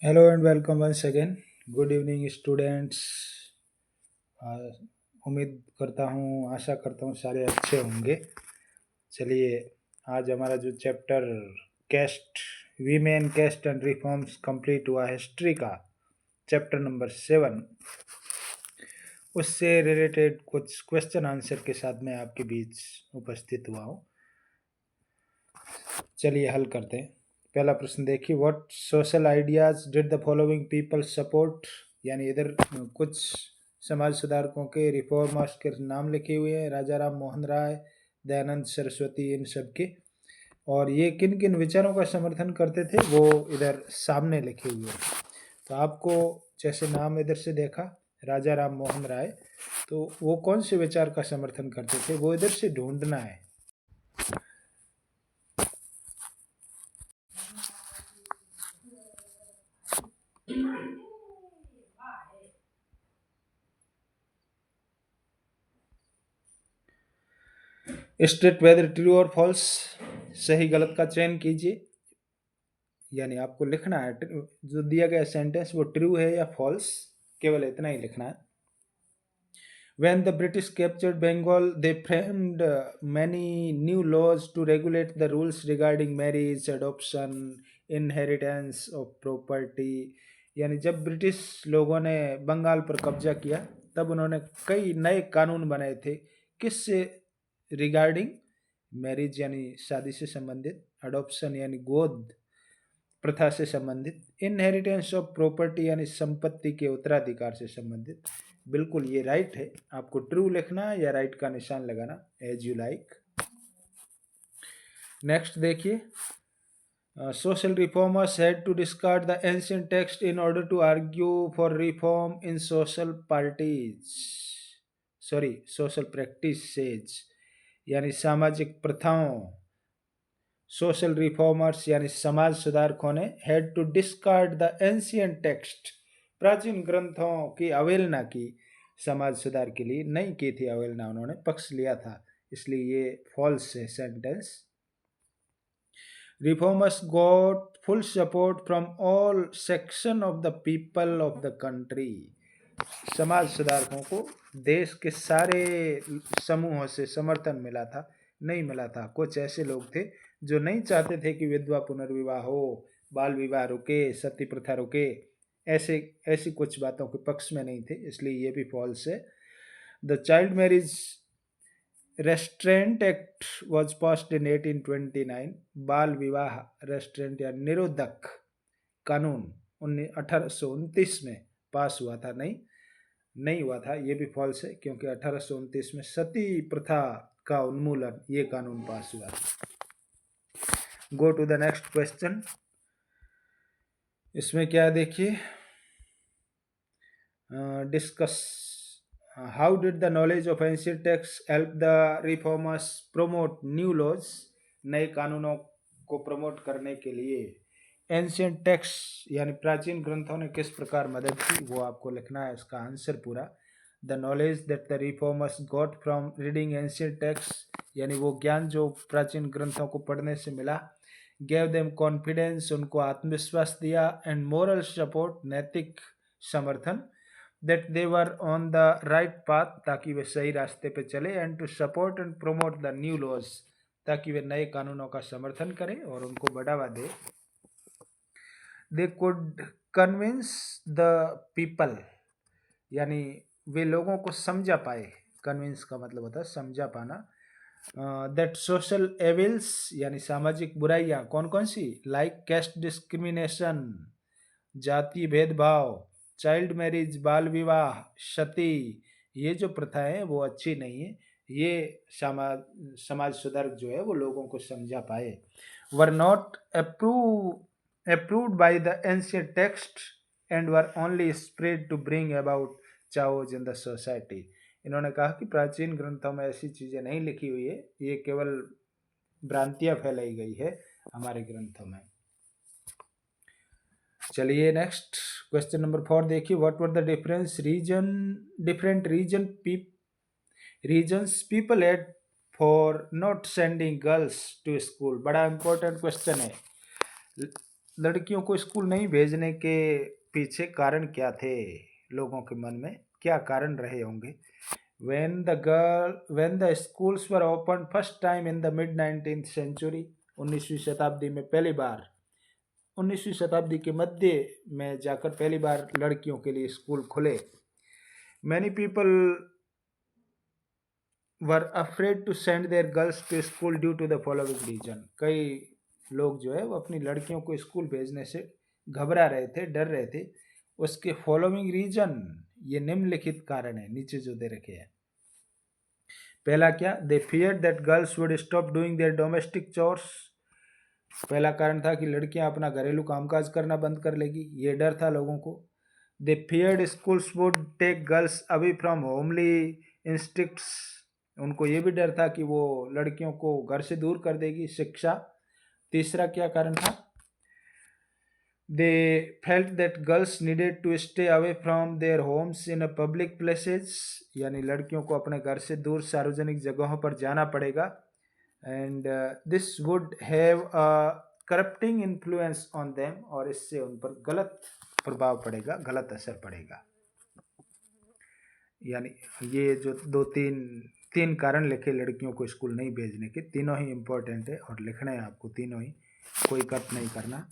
Hello and welcome once again. Good evening students. आ, उम्मीद करता हूँ आशा करता हूँ सारे अच्छे होंगे। चलिए आज हमारा जो chapter caste women caste and reforms complete हुआ हिस्ट्री का चैप्टर नंबर 7 उससे रिलेटेड कुछ क्वेश्चन आंसर के साथ मैं आपके बीच उपस्थित हुआ हूँ। चलिए हल करते हैं। पहला प्रश्न देखिए, what social ideas did the following people support. यानी इधर कुछ समाज सुधारकों के रिफॉर्मर्स के नाम लिखे हुए हैं, राजा राम मोहन राय, दयानंद सरस्वती, इन सब के। और ये किन किन विचारों का समर्थन करते थे वो इधर सामने लिखे हुए हैं। तो आपको जैसे नाम इधर से देखा राजा राम मोहन राय, तो वो कौन से विचार का समर्थन करते थे वो इधर से ढूंढना है। स्टेट वेदर ट्रू और फॉल्स, सही गलत का चयन कीजिए। यानी आपको लिखना है जो दिया गया सेंटेंस वो ट्रू है या फॉल्स, केवल इतना ही लिखना है। When the British captured Bengal, they framed many new laws to regulate the rules regarding marriage, adoption, inheritance of property। यानी जब ब्रिटिश लोगों ने बंगाल पर कब्जा किया तब उन्होंने कई नए कानून बनाए थे। किससे रिगार्डिंग? मैरिज यानी शादी से संबंधित, अडॉप्शन यानी गोद प्रथा से संबंधित, इनहेरिटेंस ऑफ प्रॉपर्टी यानी संपत्ति के उत्तराधिकार से संबंधित। बिल्कुल ये राइट है। आपको ट्रू लिखना या राइट का निशान लगाना, एज यू लाइक। नेक्स्ट देखिए, social reformers had to discard the ancient text in order to argue for reform in social parties, sorry social practices यानी सामाजिक प्रथाओं। सोशल रिफॉर्मर्स यानी समाज सुधारकों ने had to discard the ancient text, प्राचीन ग्रंथों की अवहेलना की। समाज सुधार के लिए नहीं की थी अवहेलना, उन्होंने पक्ष लिया था, इसलिए ये फॉल्स है sentence. Reformers got full support from all section of the people of the country. समाज सुधारकों को देश के सारे समूहों से समर्थन मिला था। नहीं मिला था, कुछ ऐसे लोग थे जो नहीं चाहते थे कि विधवा पुनर्विवाह हो, बाल विवाह रुके, सती प्रथा रुके, ऐसे ऐसी कुछ बातों के पक्ष में नहीं थे, इसलिए ये भी फॉल्स है। The child marriage restaurant act was passed in 1829। बाल विवाह रेस्ट्रेंट या निरोधक कानून 1829 में पास हुआ था। नहीं हुआ था, ये भी फॉल्स है, क्योंकि 1829 में सती प्रथा का उन्मूलन ये कानून पास हुआ था। Go to the next question. इसमें क्या देखिए, discuss how did the knowledge of ancient text help the reformers promote new laws. नए कानूनों को प्रमोट करने के लिए एंशिएंट टेक्स्ट यानी प्राचीन ग्रंथों ने किस प्रकार मदद की वो आपको लिखना है, इसका आंसर पूरा। The knowledge that the reformers got from reading ancient text यानी वो ज्ञान जो प्राचीन ग्रंथों को पढ़ने से मिला। गेव देम कॉन्फिडेंस, उनको आत्मविश्वास दिया। एंड मोरल सपोर्ट, नैतिक समर्थन। That they were on the right path, ताकि वे सही रास्ते पे चले। And to support and promote the new laws, ताकि वे नए कानूनों का समर्थन करें और उनको बढ़ावा दें। They could convince the people यानी वे लोगों को समझा पाए। कन्विंस का मतलब होता है समझा पाना। दैट सोशल एविल्स यानी सामाजिक बुराइयां कौन कौन सी, लाइक कैस्ट डिस्क्रिमिनेशन जाति भेदभाव, चाइल्ड मैरिज बाल विवाह, सती, ये जो प्रथाएं हैं वो अच्छी नहीं है। ये समाज सुधारक जो है वो लोगों को समझा पाए। Were not approved by the ancient text and were only spread to bring about chaos in the society। इन्होंने कहा कि प्राचीन ग्रंथों में ऐसी चीजें नहीं लिखी हुई है, ये केवल भ्रांतियां फैलाई गई है हमारे ग्रंथों में। चलिए नेक्स्ट क्वेश्चन नंबर 4 देखिए, what were the different reasons people had for not sending girls to school. बड़ा इंपॉर्टेंट क्वेश्चन है। लड़कियों को स्कूल नहीं भेजने के पीछे कारण क्या थे? लोगों के मन में क्या कारण रहे होंगे? when the schools were opened first time in the mid 19th century, 19वीं शताब्दी में पहली बार, 19वीं शताब्दी के मध्य में जाकर पहली बार लड़कियों के लिए स्कूल खुले. Many people were afraid to send their girls to school due to the following reason. कई लोग जो है वो अपनी लड़कियों को स्कूल भेजने से घबरा रहे थे, डर रहे थे. उसके फॉलोइंग रीजन, ये निम्नलिखित कारण है, नीचे जो दे रखे हैं. पहला क्या? They feared that girls would stop doing their domestic chores. पहला कारण था कि लड़कियां अपना घरेलू कामकाज करना बंद कर लेगी, ये डर था लोगों को. They feared schools would take girls away from homely instincts. उनको ये भी डर था कि वो लड़कियों को घर से दूर कर देगी शिक्षा. तीसरा क्या कारण था? They felt that girls needed to stay away from their homes in public places. यानी लड़कियों को अपने घर से दूर सार्वजनिक जगहों पर जाना पड़ेगा. And this would have a corrupting influence on them. और इससे उन पर गलत प्रभाव पड़ेगा, गलत असर पड़ेगा. यानी ये जो तीन कारण लिखे लड़कियों को स्कूल नहीं भेजने के, तीनों ही इम्पोर्टेंट है और लिखना है आपको तीनों ही, कोई कट नहीं करना.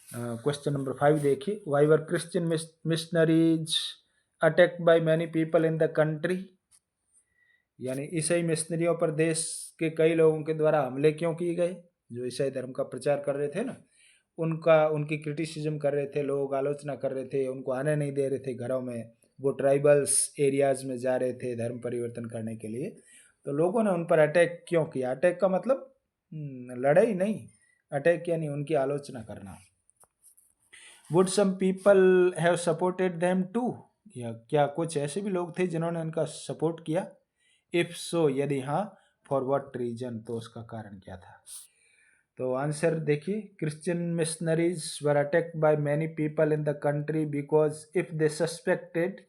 क्वेश्चन नंबर 5 देखिए. Why were Christian missionaries attacked by many people in the country. यानी ईसाई मिशनरियों पर देश के कई लोगों के द्वारा हमले क्यों किए गए? जो ईसाई धर्म का प्रचार कर रहे थे ना, उनकी क्रिटिसिज्म कर रहे थे लोग, आलोचना कर रहे थे, उनको आने नहीं दे रहे थे घरों में. वो ट्राइबल्स एरियाज में जा रहे थे धर्म परिवर्तन करने के लिए. तो लोगों ने उन पर अटैक क्यों किया? अटैक का मतलब लड़ाई नहीं, अटैक यानी उनकी आलोचना करना. Would some people have supported them too. या क्या कुछ ऐसे भी लोग थे जिन्होंने उनका सपोर्ट किया? इफ सो, यदि हाँ, फॉर व्हाट रीजन, तो उसका कारण क्या था? तो आंसर देखिए. Christian missionaries were attacked by many people in the country because if they suspected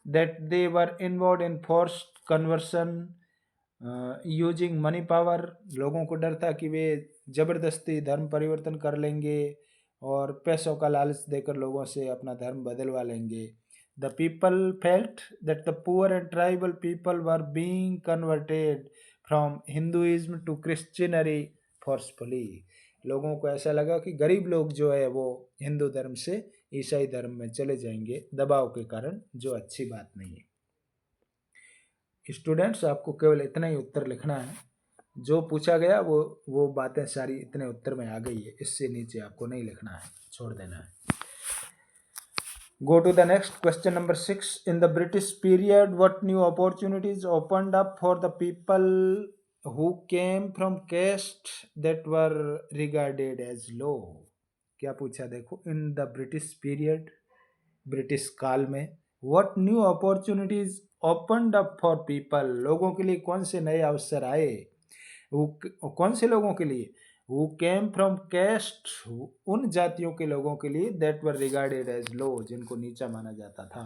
that they were involve in forced conversion using money power. लोगों को डर था कि वे जबरदस्ती धर्म परिवर्तन कर लेंगे और पैसों का लालच देकर लोगों से अपना धर्म बदलवा लेंगे. The people felt that the poor and tribal people were being converted from Hinduism to Christianity forcefully. लोगों को ऐसा लगा कि गरीब लोग जो है वो हिंदू धर्म से ईसाई धर्म में चले जाएंगे दबाव के कारण, जो अच्छी बात नहीं है. स्टूडेंट्स, आपको केवल इतना ही उत्तर लिखना है. जो पूछा गया वो बातें सारी इतने उत्तर में आ गई है, इससे नीचे आपको नहीं लिखना है, छोड़ देना है. Go to the next question number 6. In the British period, what new opportunities opened up for the people who came from caste that were regarded as low? क्या पूछा देखो. In the British period, British काल में, what new opportunities opened up for people, लोगों के लिए कौन से नए अवसर आए? कौन से लोगों के लिए? who came from caste, उन जातियों के लोगों के लिए that were regarded as low, जिनको नीचा माना जाता था.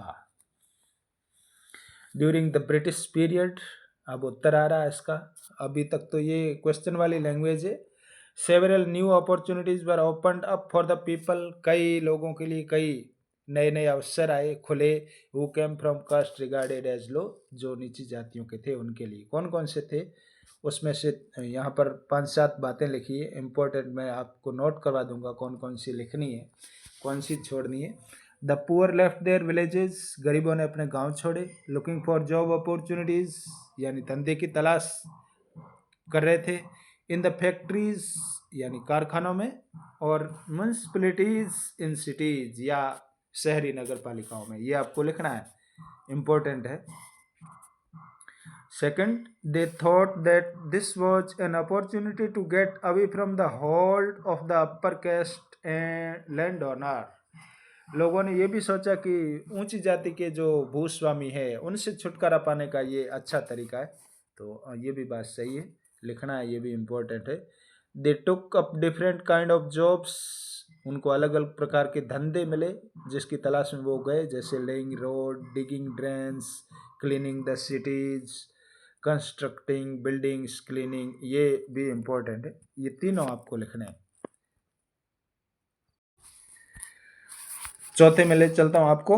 ड्यूरिंग द ब्रिटिश पीरियड, अब उत्तर आ रहा है इसका. अभी तक तो ये क्वेश्चन वाली लैंग्वेज है. Several new opportunities were opened up for the people, कई लोगों के लिए कई नए नए अवसर आए, खुले. Who came from caste regarded as low, जो नीची जातियों के थे उनके लिए. कौन कौन से थे? उसमें से यहाँ पर 5-7 बातें लिखी है इम्पोर्टेंट. मैं आपको नोट करवा दूंगा कौन कौन सी लिखनी है, कौन सी छोड़नी है. The poor left their villages, गरीबों ने अपने गांव छोड़े. लुकिंग फॉर जॉब अपॉर्चुनिटीज, यानी धंधे की तलाश कर रहे थे. इन द फैक्ट्रीज, यानी कारखानों में. और म्यूनसिपलिटीज इन सिटीज, या शहरी नगर पालिकाओं में. ये आपको लिखना है, इम्पोर्टेंट है. Second, they thought that this was an opportunity to get away from the hold of the upper caste and landowner. लोगों ने ये भी सोचा कि ऊंची जाति के जो भूस्वामी है उनसे छुटकारा पाने का ये अच्छा तरीका है. तो ये भी बात सही है, लिखना है, ये भी इम्पोर्टेंट है. They took up different kind of jobs, उनको अलग अलग प्रकार के धंधे मिले जिसकी तलाश में वो गए, जैसे laying road, digging drains, cleaning the cities, constructing buildings, cleaning. ये भी इम्पोर्टेंट है, ये तीनों आपको लिखने हैं. चौथे में ले चलता हूँ आपको।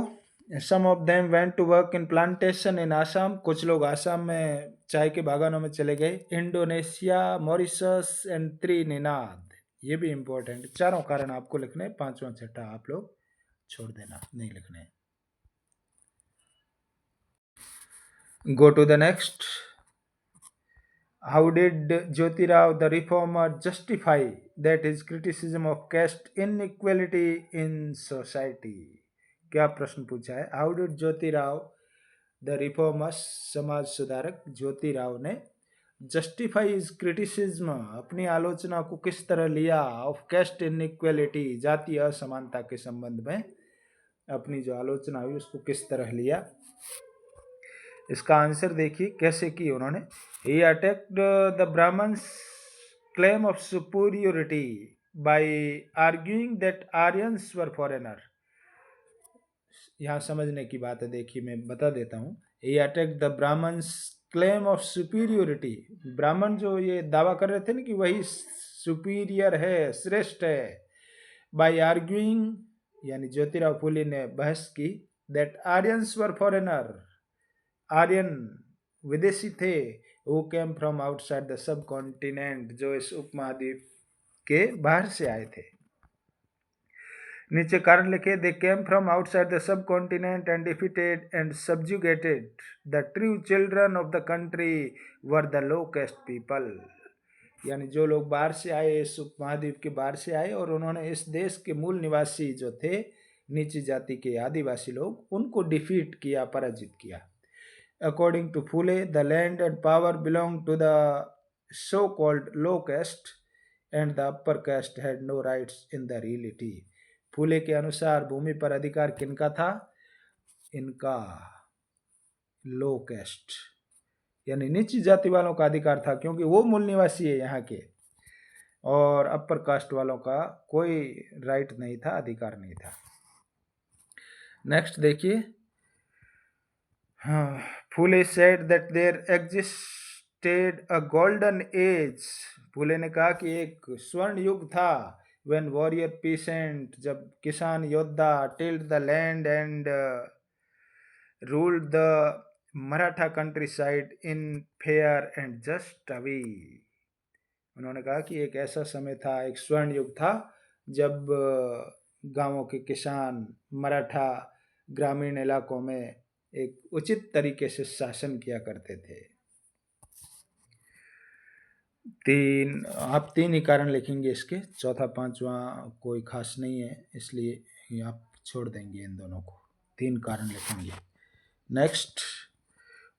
Some of them went to work in plantation in Assam, कुछ लोग आसाम में चाय के बागानों में चले गए। इंडोनेशिया, मॉरिशस एंड त्रिनिदाद, ये भी इंपॉर्टेंट। चारों कारण आपको लिखने, पांचवा छठा आप लोग छोड़ देना, नहीं लिखने। Go to the next. How did Jyotirao the reformer justify that his criticism of caste inequality in society? क्या प्रश्न पूछा है? How did Jyotirao the reformer, समाज सुधारक ज्योतिराव ने justify his criticism, अपनी आलोचना को किस तरह लिया, of caste inequality, जातीय असमानता के संबंध में अपनी जो आलोचना हुई उसको किस तरह लिया? इसका आंसर देखिए कैसे की उन्होंने। He attacked the Brahmins' claim of superiority by arguing that Aryans were foreigner. यहाँ समझने की बात है, देखिए मैं बता देता हूँ। He attacked the Brahmins' claim of superiority. ब्राह्मण जो ये दावा कर रहे थे ना कि वही सुपीरियर है, श्रेष्ठ है, by arguing, यानी ज्योतिराव फुले ने बहस की, that Aryans were foreigner, Aryan विदेशी थे, who came from outside the subcontinent, जो इस उपमहाद्वीप के बाहर से आए थे। नीचे कारण लिखे, they came from outside the subcontinent and defeated and subjugated the true children of the country were the low caste people. यानी जो लोग बाहर से आए, इस उपमहाद्वीप के बाहर से आए और उन्होंने इस देश के मूल निवासी जो थे, नीची जाति के आदिवासी लोग, उनको डिफीट किया, पराजित किया। According to Phule, the land and power belonged to the so-called low caste and the upper caste had no rights in the reality. फूले के अनुसार भूमि पर अधिकार किनका था? इनका, लो कैस्ट यानी नीची जाति वालों का अधिकार था, क्योंकि वो मूल निवासी है यहाँ के, और अपर कास्ट वालों का कोई राइट नहीं था, अधिकार नहीं था। नेक्स्ट देखिए। Phule said that there existed a golden age. Phule ने कहा कि एक स्वर्ण युग था। व्हेन वॉरियर पीसेंट, जब किसान योद्धा, tilled the land and ruled the Maratha countryside in fair and just way. उन्होंने कहा कि एक ऐसा समय था, एक स्वर्ण युग था, जब गांवों के किसान मराठा ग्रामीण इलाकों में एक उचित तरीके से शासन किया करते थे। आप तीन ही कारण लिखेंगे इसके, चौथा पांचवा कोई खास नहीं है, इसलिए आप छोड़ देंगे इन दोनों को, तीन कारण लिखेंगे। Next,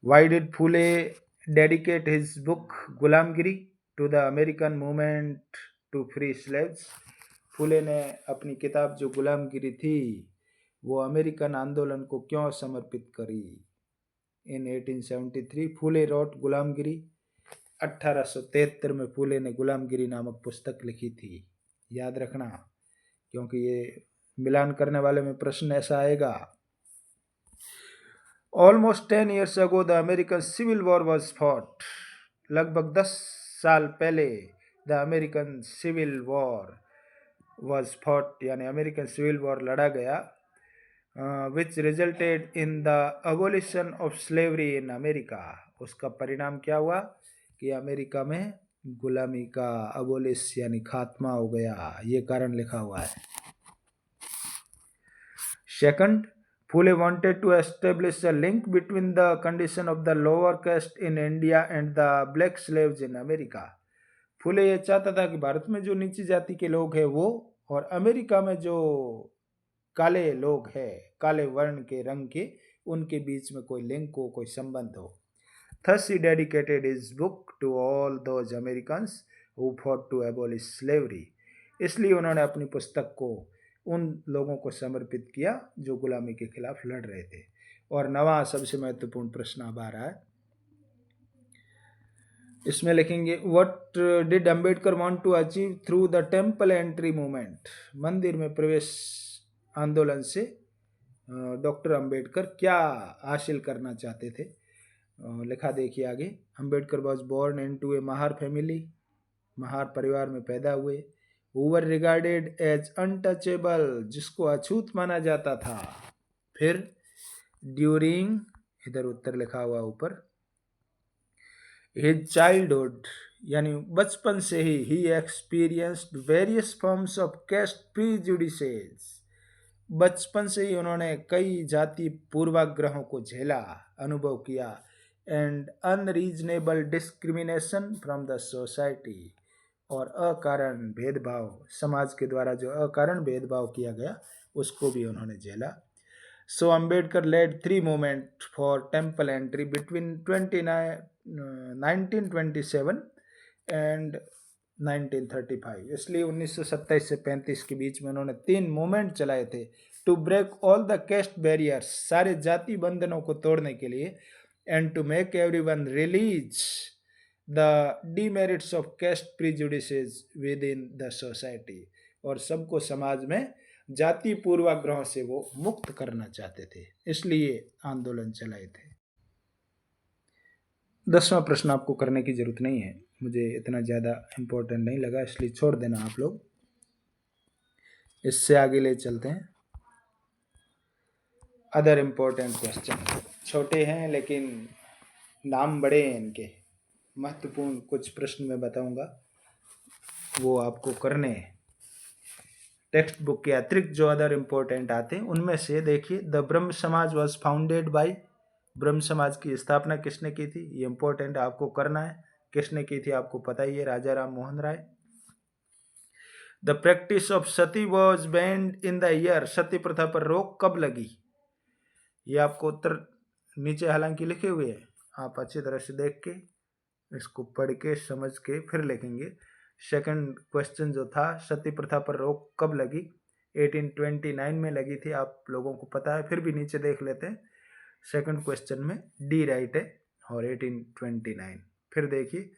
why did Phule dedicate his book Gulamgiri to the American movement to free slaves. Phule ने अपनी किताब जो गुलामगिरी थी वो अमेरिकन आंदोलन को क्यों समर्पित करी? इन 1873 फूले रोट गुलामगिरी। 1873 में फूले ने गुलामगिरी नामक पुस्तक लिखी थी, याद रखना, क्योंकि ये मिलान करने वाले में प्रश्न ऐसा आएगा। Almost 10 years ago the American civil war was fought. लगभग 10 साल पहले the American civil war was fought, यानी अमेरिकन सिविल वॉर लड़ा गया, which resulted in the abolition of slavery in America। उसका परिणाम क्या हुआ कि अमेरिका में गुलामी का अबोलिश यानी खात्मा हो गया, ये कारण लिखा हुआ है। Second, Phule wanted to establish a link between the condition of the lower caste in India and the black slaves in America। फूले ये चाहता था कि भारत में जो नीची जाति के लोग हैं वो, और अमेरिका में जो काले लोग हैं, काले वर्ण के रंग के, उनके बीच में कोई लिंक हो, कोई संबंध हो। Thus he dedicated his book to all those Americans who fought to abolish slavery। इसलिए उन्होंने अपनी पुस्तक को उन लोगों को समर्पित किया जो गुलामी के खिलाफ लड़ रहे थे। और नवा सबसे महत्वपूर्ण प्रश्न अब आ रहा है, इसमें लिखेंगे what did Ambedkar want to achieve through the temple entry movement. मंदिर में प्रवेश आंदोलन से डॉक्टर अंबेडकर क्या हासिल करना चाहते थे? लिखा देखिए आगे। Ambedkar was born into a Mahar family. Mahar परिवार में पैदा हुए। who were regarded as untouchable, जिसको अछूत माना जाता था। फिर ड्यूरिंग, इधर उत्तर लिखा हुआ ऊपर, हिज चाइल्डहुड यानी बचपन से ही experienced various forms of caste prejudices, बचपन से ही उन्होंने कई जाति पूर्वाग्रहों को झेला, अनुभव किया। And unreasonable discrimination from the society, और अकारण भेदभाव, समाज के द्वारा जो अकारण भेदभाव किया गया उसको भी उन्होंने झेला। So Ambedkar led 3 movement for temple entry between 1927 and 1935, इसलिए 1927 से 35 के बीच में उन्होंने 3 मूवमेंट चलाए थे to break all the caste barriers, सारे जाति बंधनों को तोड़ने के लिए, and to make everyone release the demerits of caste prejudices within the society, और सबको समाज में जाति पूर्वाग्रहों से वो मुक्त करना चाहते थे, इसलिए आंदोलन चलाए थे। 10वां प्रश्न आपको करने की जरूरत नहीं है, मुझे इतना ज़्यादा इम्पोर्टेंट नहीं लगा, इसलिए छोड़ देना आप लोग। इससे आगे ले चलते हैं। अदर इम्पोर्टेंट क्वेश्चन, छोटे हैं लेकिन नाम बड़े हैं इनके, महत्वपूर्ण कुछ प्रश्न मैं बताऊंगा, वो आपको करने हैं। टेक्स्ट बुक के अतिरिक्त जो अदर इम्पोर्टेंट आते हैं उनमें से देखिए, द ब्रह्म समाज वॉज फाउंडेड बाय, ब्रह्म समाज की स्थापना किसने की थी, ये इम्पोर्टेंट आपको करना है। किसने की थी आपको पता ही है, Raja Ram Mohan Roy. The practice of sati was banned in the year, sati प्रथा पर रोक कब लगी, ये आपको उत्तर नीचे हालांकि लिखे हुए हैं, आप अच्छी तरह से देख के इसको पढ़ के समझ के फिर लिखेंगे। सेकंड क्वेश्चन जो था, सती प्रथा पर रोक कब लगी, 1829 में लगी थी, आप लोगों को पता है, फिर भी नीचे देख लेते हैं। सेकंड क्वेश्चन में डी राइट है, और 1829। फिर देखिए,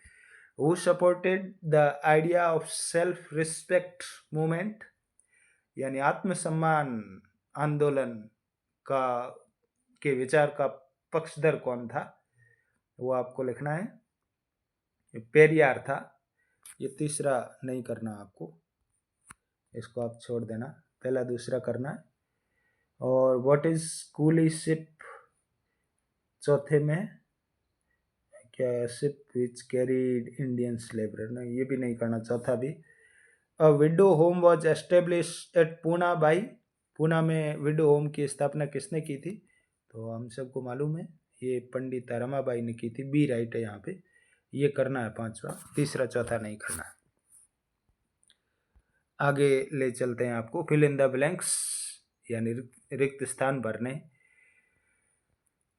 who supported the idea of self respect movement, यानी आत्मसम्मान आंदोलन का के विचार का पक्षधर कौन था, वो आपको लिखना है। पेरियार था। ये तीसरा नहीं करना आपको, इसको आप छोड़ देना, पहला दूसरा करना है। और व्हाट इज कूलीशिप, चौथे में क्या, ship which carried Indian slaver, नहीं ये भी नहीं करना, चौथा भी। A widow home was establish at Poona by, Poona में विडो होम की स्थापना किसने की थी, तो हम सबको मालूम है, ये पंडित रमाबाई ने की थी, बी राइट है यहाँ पे, ये करना है पांचवा, तीसरा चौथा नहीं करना। आगे ले चलते हैं आपको, फिल इन द ब्लैंक्स यानी रिक्त स्थान भरने।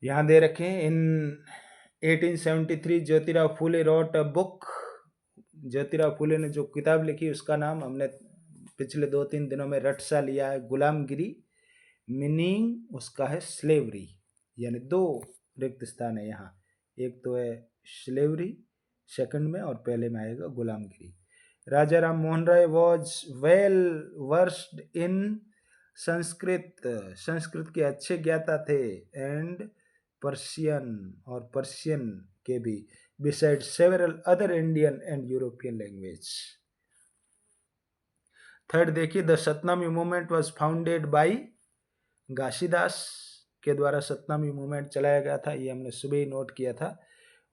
यहाँ दे रखे इन 1873 Jyotirao Phule wrote a book, Jyotirao Phule ने जो किताब लिखी उसका नाम हमने पिछले 2-3 दिनों में रट सा लिया है, गुलामगिरी, मीनिंग उसका है स्लेवरी, यानी 2 रिक्त स्थान है यहाँ, एक तो है स्लेवरी सेकंड में, और पहले में आएगा Gulamgiri. Raja Ram Mohan Roy was well versed in Sanskrit, Sanskrit के अच्छे ज्ञाता थे, एंड पर्शियन, और पर्शियन के भी, beside several other Indian and European language. Third देखिए, the Satnami movement was founded by, Ghasidas के द्वारा सतनामी मूवमेंट चलाया गया था, ये हमने सुबह ही नोट किया था।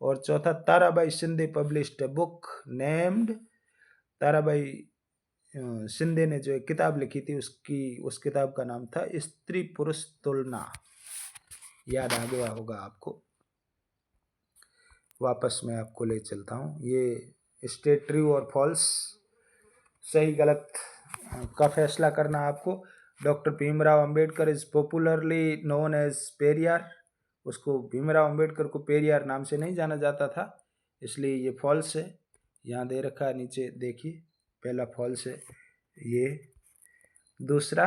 और चौथा, Tarabai Shinde published a book named, Tarabai Shinde ने जो एक किताब लिखी थी उस किताब का नाम था स्त्री पुरुष तुलना, याद आ गया होगा आपको। वापस मैं आपको ले चलता हूँ, ये स्टेट ट्रू और फॉल्स, सही गलत का फैसला करना आपको। Doctor Bhimrao Ambedkar is popularly known as Periyar, उसको भीमराव अंबेडकर को पेरियार नाम से नहीं जाना जाता था, इसलिए ये फॉल्स है, यहाँ दे रखा है नीचे देखिए, पहला फॉल्स है ये। दूसरा,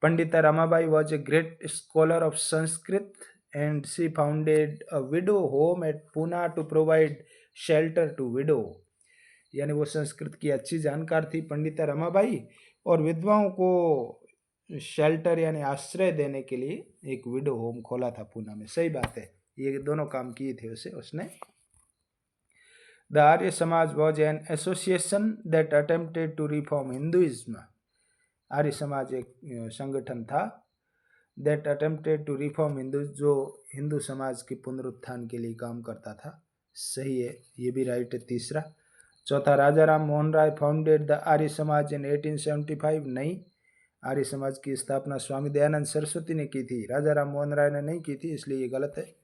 Pandita Ramabai was a great scholar of Sanskrit and she founded a widow home at Poona to provide shelter to widow, यानी वो संस्कृत की अच्छी जानकार थी पंडिता रमाबाई, और विधवाओं को शेल्टर यानी आश्रय देने के लिए एक विडो होम खोला था पूना में। सही बात है, ये दोनों काम किए थे उसने। The Arya Samaj was an association that attempted to reform Hinduism. Arya Samaj एक संगठन था that attempted to reform Hindu, जो हिंदू समाज के पुनरुत्थान के लिए काम करता था। सही है, ये भी राइट है तीसरा। चौथा, राजा राम मोहन राय फाउंडेड द आर्य समाज इन 1875। नहीं, आर्य समाज की स्थापना स्वामी दयानंद सरस्वती ने की थी, राजा राम मोहन राय ने नहीं की थी, इसलिए ये गलत है।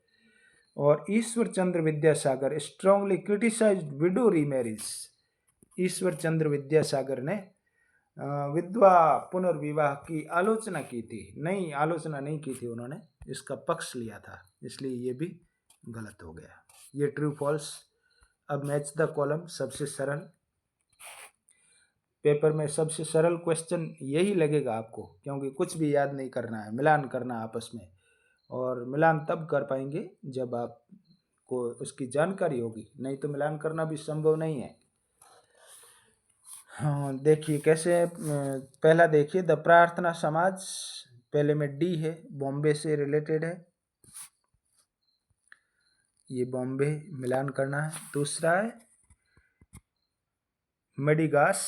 और Ishwar Chandra Vidyasagar strongly criticised widow remarriage. Ishwar Chandra Vidyasagar ने विधवा पुनर्विवाह की आलोचना की थी। नहीं, आलोचना नहीं की थी उन्होंने, इसका पक्ष लिया था, इसलिए ये भी गलत हो गया। ये ट्रू फॉल्स। अब मैच द कॉलम। सबसे सरल, पेपर में सबसे सरल क्वेश्चन यही लगेगा आपको, क्योंकि कुछ भी याद नहीं करना है, मिलान करना आपस में, और मिलान तब कर पाएंगे जब आपको उसकी जानकारी होगी, नहीं तो मिलान करना भी संभव नहीं है। हाँ, देखिए कैसे। पहला देखिए, द प्रार्थना समाज, पहले में डी है, बॉम्बे से रिलेटेड है, ये बॉम्बे मिलान करना है। दूसरा है मेडिगास।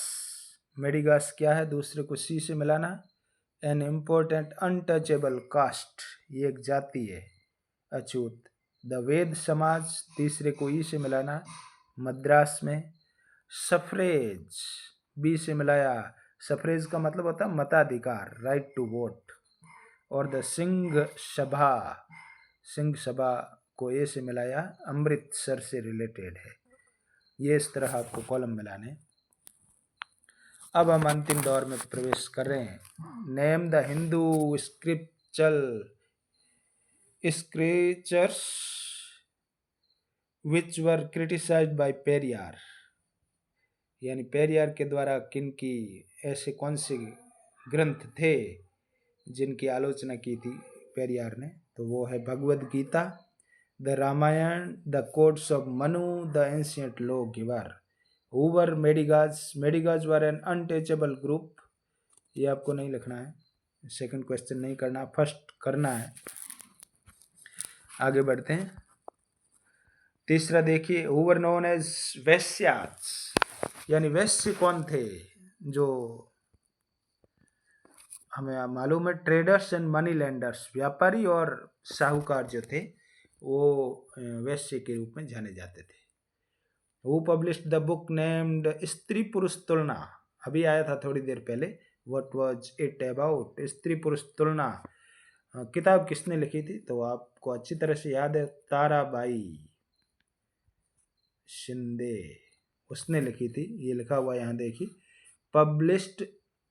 मेडिगास क्या है, दूसरे को सी से मिलाना है। एन इम्पोर्टेंट अनटचेबल कास्ट, ये एक जाति है अछूत। द वेद समाज, तीसरे को ई से मिलाना है, मद्रास में। सफरेज, बी से मिलाया, सफरेज का मतलब होता है मताधिकार, राइट टू वोट। और द सिंह सभा, सिंह सभा को ए से मिलाया, अमृतसर से रिलेटेड है। ये इस तरह आपको कॉलम मिलाने। अब हम अंतिम दौर में प्रवेश कर रहे हैं। Name the Hindu scriptures which were criticised by Periyar, यानी पेरियार के द्वारा किन की ऐसे कौन से ग्रंथ थे जिनकी आलोचना की थी पेरियार ने, तो वो है Bhagavad Gita, the Ramayana, the codes of Manu, the ancient lawgiver. Who were Madigas, Madigas were an untouchable group. ये आपको नहीं लिखना है, सेकंड क्वेश्चन नहीं करना, फर्स्ट करना है। आगे बढ़ते हैं। तीसरा देखिए, हु वर नोन एज वैश्यास, यानी वैश्य कौन थे, जो हमें मालूम है ट्रेडर्स एंड मनी लेंडर्स, व्यापारी और साहूकार जो थे वो वैश्य के रूप में जाने जाते थे। Who published the book named स्त्री पुरुष तुलना, अभी आया था थोड़ी देर पहले, व्हाट वाज इट अबाउट, स्त्री पुरुष तुलना। किताब किसने लिखी थी, तो आपको अच्छी तरह से याद है, ताराबाई शिंदे, उसने लिखी थी। ये लिखा हुआ यहाँ देखिए, पब्लिश्ड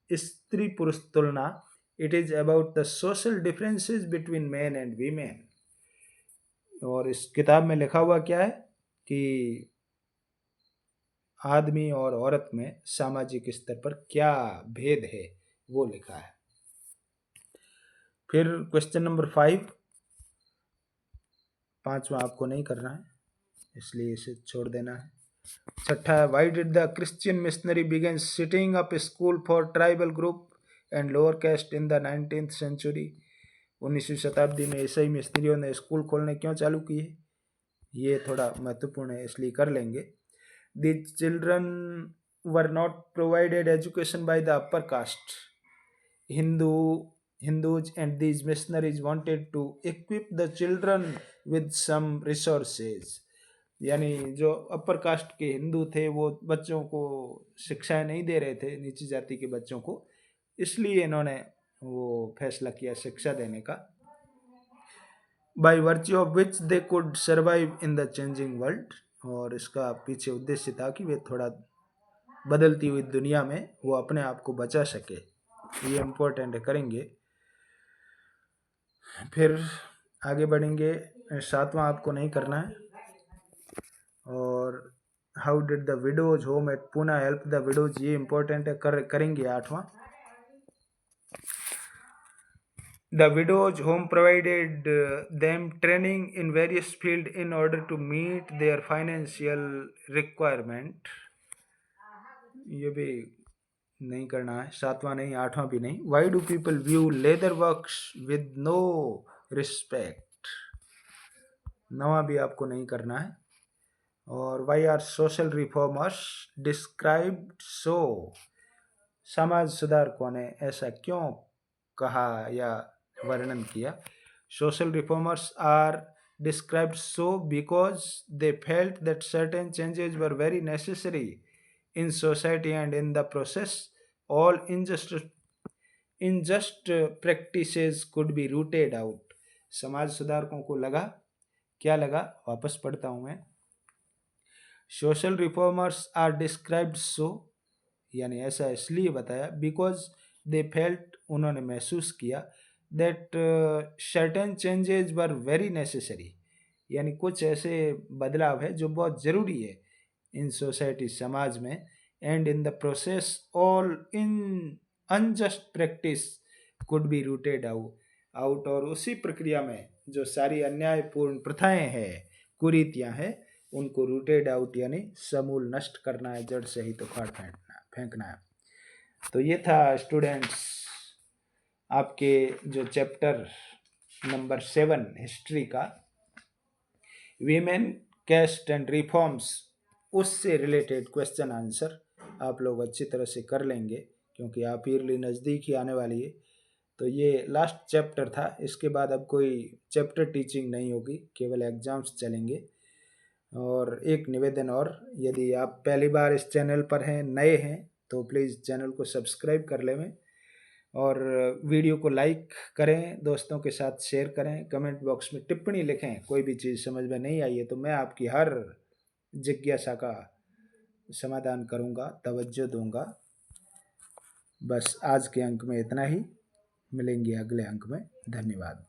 स्त्री पुरुष तुलना, it is about the social differences between man and women. और इस किताब में लिखा हुआ क्या है कि आदमी और औरत में सामाजिक स्तर पर क्या भेद है, वो लिखा है। फिर क्वेश्चन नंबर 5, पांचवा आपको नहीं करना है, इसलिए इसे छोड़ देना है। छठा, why did the Christian missionary begin setting up school for tribal group and lower caste in the 19th century. 19वीं शताब्दी में ईसाई मिशनरियों ने स्कूल खोलने क्यों चालू किए, ये थोड़ा महत्वपूर्ण है, इसलिए कर लेंगे। The children were not provided education by the upper caste. Hindus and these missionaries wanted to equip the children with some resources. यानी जो अपर कास्ट के हिंदू थे वो बच्चों को शिक्षाएं नहीं दे रहे थे, नीची जाति के बच्चों को, इसलिए इन्होंने वो फैसला किया शिक्षा देने का। By virtue of which they could survive in the changing world, और इसका पीछे उद्देश्य था कि वे थोड़ा बदलती हुई दुनिया में वो अपने आप को बचा सके। ये इम्पोर्टेंट है, करेंगे। फिर आगे बढ़ेंगे, सातवां आपको नहीं करना है। और how did the widows home at Poona help the widows, ये इम्पोर्टेंट है, करेंगे आठवां। The widows' home provided them training in various fields in order to meet their financial requirement. ये भी नहीं करना है, सातवां नहीं, आठवां भी नहीं। Why do people view leather works with no respect? नवा भी आपको नहीं करना है। और why are social reformers described so, समाज सुधारकों ने ऐसा क्यों कहा या वर्णन किया। Social reformers are described so because they felt that certain changes were very necessary in society and in the process all unjust practices could be rooted out। समाज सुधारकों को लगा, क्या लगा, वापस पढ़ता हूं मैं। सोशल रिफॉर्मर्स आर डिस्क्राइब्ड सो, यानी ऐसा इसलिए बताया, बिकॉज दे फेल्ट, उन्होंने महसूस किया, that certain changes were very necessary, यानी कुछ ऐसे बदलाव है जो बहुत ज़रूरी है इन सोसाइटी, समाज में, and in the process all in unjust practice could be rooted out, और उसी प्रक्रिया में जो सारी अन्यायपूर्ण प्रथाएं हैं, कुरीतियां हैं, उनको रूटेड आउट यानी समूल नष्ट करना है, जड़ से ही तो उखाड़ फेंकना है। तो ये था स्टूडेंट्स आपके जो चैप्टर नंबर 7 हिस्ट्री का, वीमेन, कैस्ट एंड रिफॉर्म्स, उससे रिलेटेड क्वेश्चन आंसर आप लोग अच्छी तरह से कर लेंगे, क्योंकि आप ईयरली नज़दीक ही आने वाली है। तो ये लास्ट चैप्टर था, इसके बाद अब कोई चैप्टर टीचिंग नहीं होगी, केवल एग्ज़ाम्स चलेंगे। और एक निवेदन और, यदि आप पहली बार इस चैनल पर हैं, नए हैं, तो प्लीज़ चैनल को सब्सक्राइब कर लें और वीडियो को लाइक करें, दोस्तों के साथ शेयर करें, कमेंट बॉक्स में टिप्पणी लिखें, कोई भी चीज़ समझ में नहीं आई है तो मैं आपकी हर जिज्ञासा का समाधान करूंगा, तवज्जो दूंगा। बस आज के अंक में इतना ही, मिलेंगे अगले अंक में। धन्यवाद।